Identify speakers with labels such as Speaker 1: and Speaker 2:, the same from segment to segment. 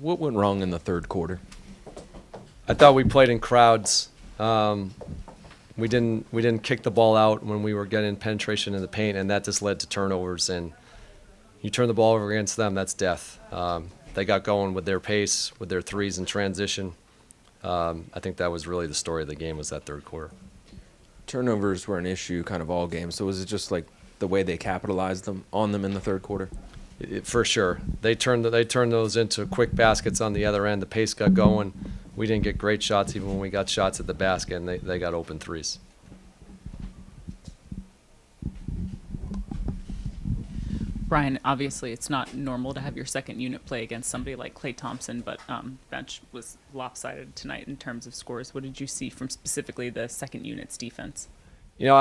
Speaker 1: What went wrong in the third quarter?
Speaker 2: I thought we played in crowds. We didn't kick the ball out when we were getting penetration in the paint, and that just led to turnovers. And you turn the ball over against them, that's death. They got going with their pace, with their threes in transition. I think that was really the story of the game, was that third quarter.
Speaker 1: Turnovers were an issue kind of all game, so was it just like the way they capitalized on them in the third quarter?
Speaker 2: For sure. They turned those into quick baskets on the other end. The pace got going. We didn't get great shots even when we got shots at the basket, and they got open threes.
Speaker 3: Brian, obviously it's not normal to have your second unit play against somebody like Klay Thompson, but bench was lopsided tonight in terms of scores. What did you see from specifically the second unit's defense?
Speaker 2: You know,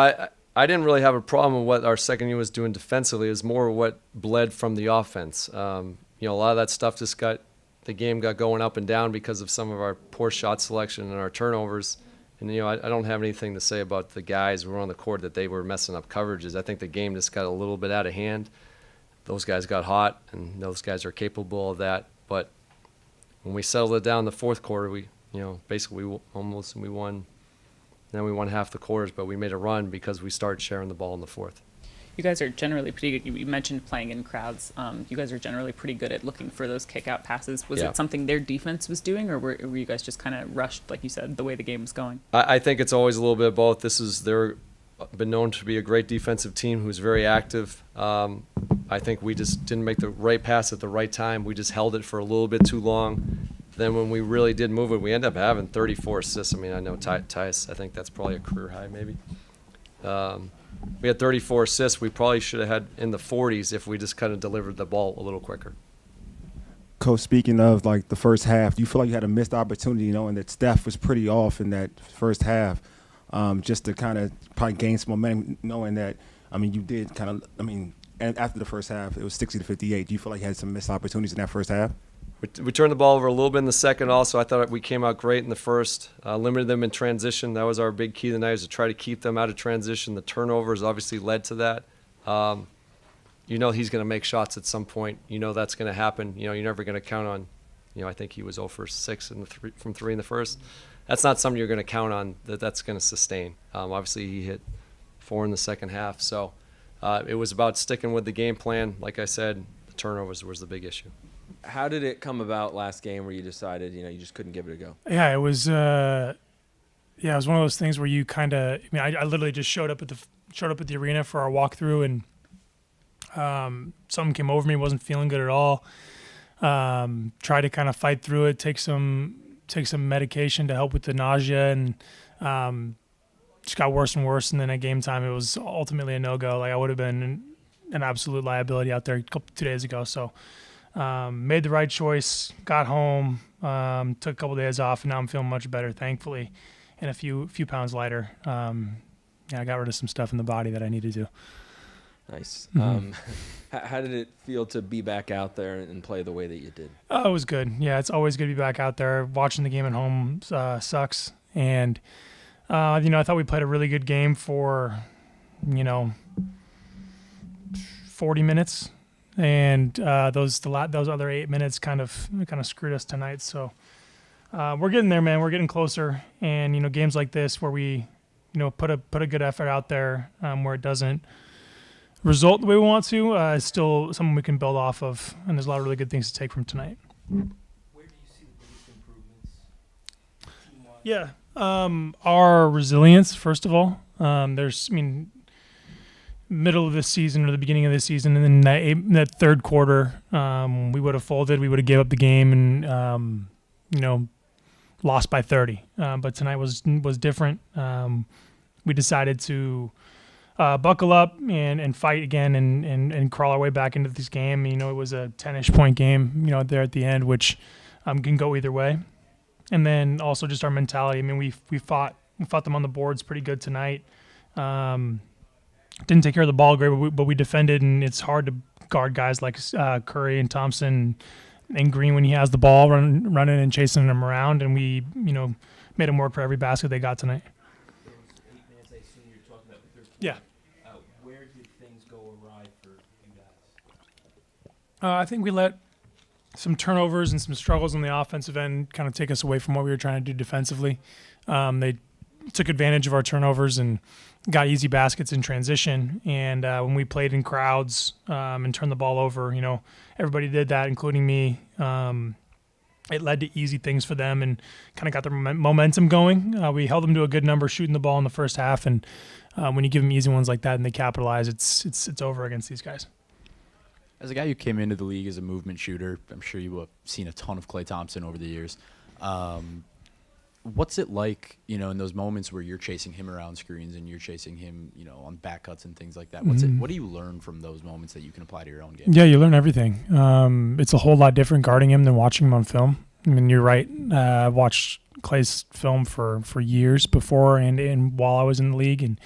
Speaker 2: I didn't really have a problem with what our second unit was doing defensively. It was more what bled from the offense. A lot of that stuff the game got going up and down because of some of our poor shot selection and our turnovers. And, I don't have anything to say about the guys who were on the court that they were messing up coverages. I think the game just got a little bit out of hand. Those guys got hot, and those guys are capable of that. But when we settled it down in the fourth quarter, we won. Then we won half the quarters, but we made a run because we started sharing the ball in the fourth.
Speaker 3: You guys are generally pretty good. You mentioned playing in crowds. You guys are generally pretty good at looking for those kick-out passes. Was it something their defense was doing, or were you guys just kind of rushed, like you said, the way the game was going?
Speaker 2: I think it's always a little bit of both. They're been known to be a great defensive team who's very active. I think we just didn't make the right pass at the right time. We just held it for a little bit too long. Then when we really did move it, we ended up having 34 assists. I mean, I know Tyus, I think that's probably a career high maybe. We had 34 assists. We probably should have had in the 40s if we just kind of delivered the ball a little quicker.
Speaker 4: Coach, speaking of like the first half, do you feel like you had a missed opportunity, knowing that Steph was pretty off in that first half, just to kind of probably gain some momentum, knowing that, you did kind of, and after the first half, it was 60-58. Do you feel like you had some missed opportunities in that first half?
Speaker 2: We turned the ball over a little bit in the second also. I thought we came out great in the first, limited them in transition. That was our big key tonight, is to try to keep them out of transition. The turnovers obviously led to that. He's going to make shots at some point. That's going to happen. You're never going to count on, I think he was 0 for 6 from 3 in the first. That's not something you're going to count on that's going to sustain. Obviously, he hit 4 in the second half. So it was about sticking with the game plan. Like I said, the turnovers was the big issue.
Speaker 1: How did it come about last game where you decided, you just couldn't give it a go?
Speaker 5: Yeah, it was. It was one of those things where you kind of. I literally just showed up at the arena for our walkthrough, and something came over me. Wasn't feeling good at all. Tried to kind of fight through it. Take some medication to help with the nausea, and just got worse and worse. And then at game time, it was ultimately a no-go. Like, I would have been an absolute liability out there 2 days ago. So. Made the right choice, got home, took a couple days off, and now I'm feeling much better, thankfully, and a few pounds lighter. I got rid of some stuff in the body that I needed to.
Speaker 1: Nice.
Speaker 5: Mm-hmm.
Speaker 1: How did it feel to be back out there and play the way that you did?
Speaker 5: Oh, it was good. Yeah, it's always good to be back out there. Watching the game at home sucks, and I thought we played a really good game for 40 minutes. And those other 8 minutes kind of screwed us tonight. So we're getting there, man. We're getting closer. And games like this where we put a good effort out there, where it doesn't result the way we want to, is still something we can build off of. And there's a lot of really good things to take from tonight.
Speaker 6: Where do you see the biggest improvements team-wise?
Speaker 5: Yeah, our resilience, first of all. Middle of this season or the beginning of this season, and then that third quarter, we would have folded. We would have gave up the game and lost by 30. But tonight was different. We decided to buckle up and fight again and crawl our way back into this game. It was a 10-ish point game, there at the end, which can go either way. And then also just our mentality. We fought them on the boards pretty good tonight. Didn't take care of the ball great, but we defended, and it's hard to guard guys like Curry and Thompson and Green when he has the ball running and chasing them around, and we made them work for every basket they got tonight.
Speaker 6: Those 8 minutes, I assume you're talking about the third quarter.
Speaker 5: Yeah.
Speaker 6: Where did things go awry for you guys?
Speaker 5: I think we let some turnovers and some struggles on the offensive end kind of take us away from what we were trying to do defensively. They took advantage of our turnovers and got easy baskets in transition. And when we played in crowds and turned the ball over, everybody did that, including me. It led to easy things for them and kind of got their momentum going. We held them to a good number shooting the ball in the first half. And when you give them easy ones like that and they capitalize, it's over against these guys.
Speaker 7: As a guy who came into the league as a movement shooter, I'm sure you have seen a ton of Klay Thompson over the years. What's it like, in those moments where you're chasing him around screens and you're chasing him, on back cuts and things like that? What do you learn from those moments that you can apply to your own game?
Speaker 5: Yeah, you learn everything. It's a whole lot different guarding him than watching him on film. I mean, you're right. I watched Klay's film for years before and while I was in the league. And,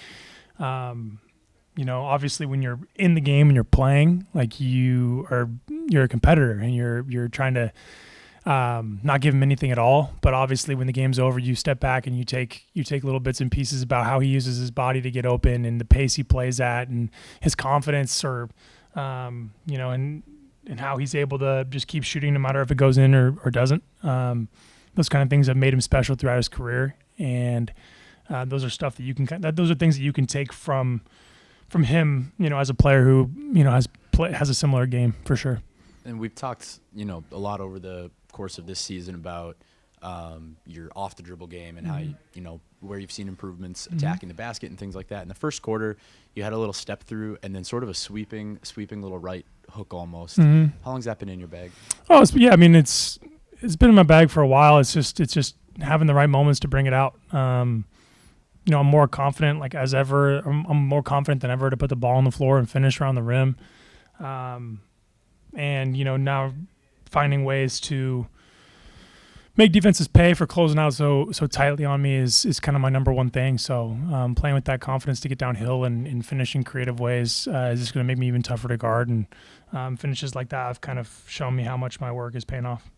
Speaker 5: obviously when you're in the game and you're playing, like you're a competitor and you're trying to not give him anything at all. But obviously when the game's over, you step back and you take little bits and pieces about how he uses his body to get open and the pace he plays at and his confidence or, and how he's able to just keep shooting no matter if it goes in or doesn't. Those kind of things have made him special throughout his career. And those are stuff that those are things that you can take from him, as a player who, has a similar game for sure.
Speaker 7: And we've talked, a lot over the course of this season about your off the dribble game and how where you've seen improvements attacking the basket and things like that. In the first quarter, you had a little step through and then sort of a sweeping little right hook almost. How long's that been in your bag?
Speaker 5: Oh, it's been in my bag for a while. It's just having the right moments to bring it out. I'm more confident as ever. I'm more confident than ever to put the ball on the floor and finish around the rim. And now finding ways to make defenses pay for closing out so tightly on me is kind of my number one thing. So playing with that confidence to get downhill and finish in creative ways is just going to make me even tougher to guard. And finishes like that have kind of shown me how much my work is paying off.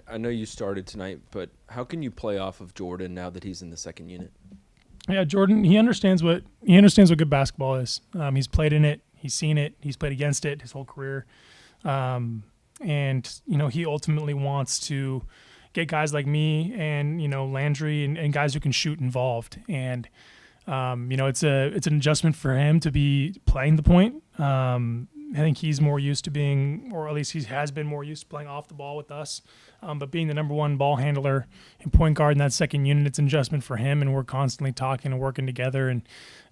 Speaker 1: I know you started tonight, but how can you play off of Jordan now that he's in the second unit?
Speaker 5: Yeah, Jordan, he understands what good basketball is. He's played in it, he's seen it, he's played against it his whole career. And he ultimately wants to get guys like me and Landry and guys who can shoot involved. And it's an adjustment for him to be playing the point. I think he's more used to being, or at least he has been more used to playing off the ball with us. But being the number one ball handler and point guard in that second unit, it's an adjustment for him, and we're constantly talking and working together. And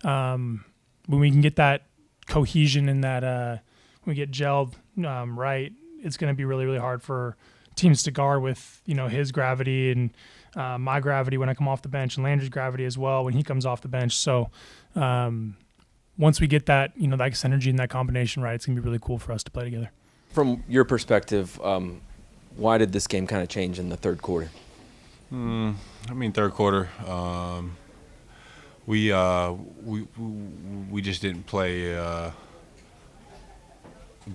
Speaker 5: when we can get that cohesion and that when we get gelled right, it's going to be really, really hard for teams to guard with his gravity and my gravity when I come off the bench, and Landry's gravity as well when he comes off the bench. So once we get that that synergy and that combination right, it's gonna be really cool for us to play together.
Speaker 1: From your perspective, why did this game kind of change in the third quarter?
Speaker 8: Third quarter, we just didn't play a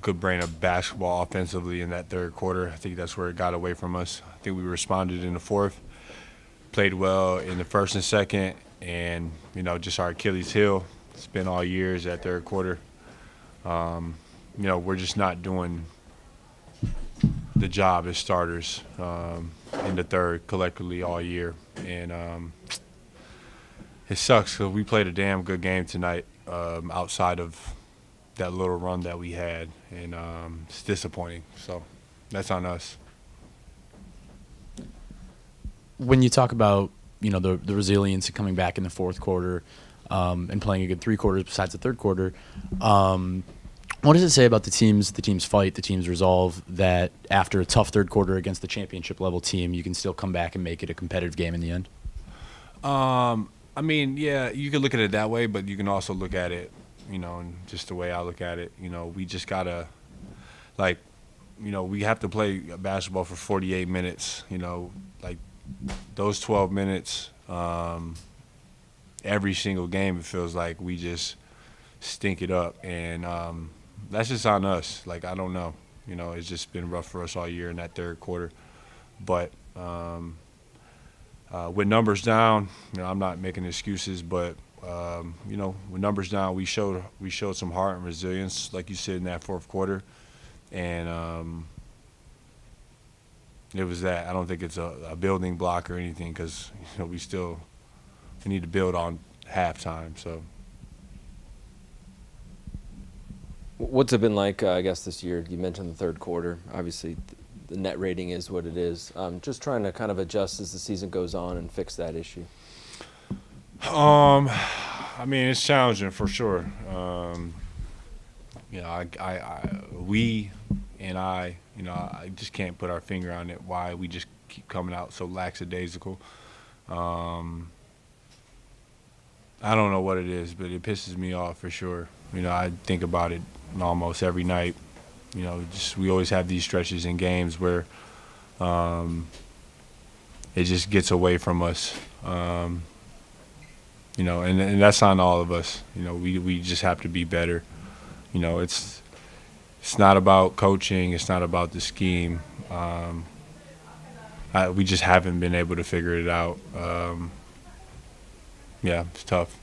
Speaker 8: good brand of basketball offensively in that third quarter. I think that's where it got away from us. I think we responded in the fourth, played well in the first and second, and just our Achilles heel. It's been all years that third quarter. We're just not doing the job as starters in the third collectively all year. And it sucks because we played a damn good game tonight outside of that little run that we had. And it's disappointing. So that's on us.
Speaker 7: When you talk about, the resilience of coming back in the fourth quarter, and playing a good 3 quarters besides the third quarter. What does it say about the team's fight, the team's resolve, that after a tough third quarter against the championship level team, you can still come back and make it a competitive game in the end?
Speaker 8: Yeah, you can look at it that way, but you can also look at it, and just the way I look at it, we just gotta, we have to play basketball for 48 minutes, those 12 minutes, every single game, it feels like we just stink it up. And that's just on us. I don't know. It's just been rough for us all year in that third quarter. But with numbers down, I'm not making excuses, but, with numbers down, we showed some heart and resilience, like you said, in that fourth quarter. And, it was that. I don't think it's a building block or anything because we need to build on halftime. So
Speaker 1: What's it been like, I guess, this year? You mentioned the third quarter. Obviously, the net rating is what it is. Just trying to kind of adjust as the season goes on and fix that issue.
Speaker 8: I mean, it's challenging for sure. We and I just can't put our finger on it. Why we just keep coming out so lackadaisical. I don't know what it is, but it pisses me off for sure. I think about it almost every night. We always have these stretches in games where it just gets away from us. And that's on all of us. We just have to be better. It's not about coaching. It's not about the scheme. We just haven't been able to figure it out. Yeah, it's tough.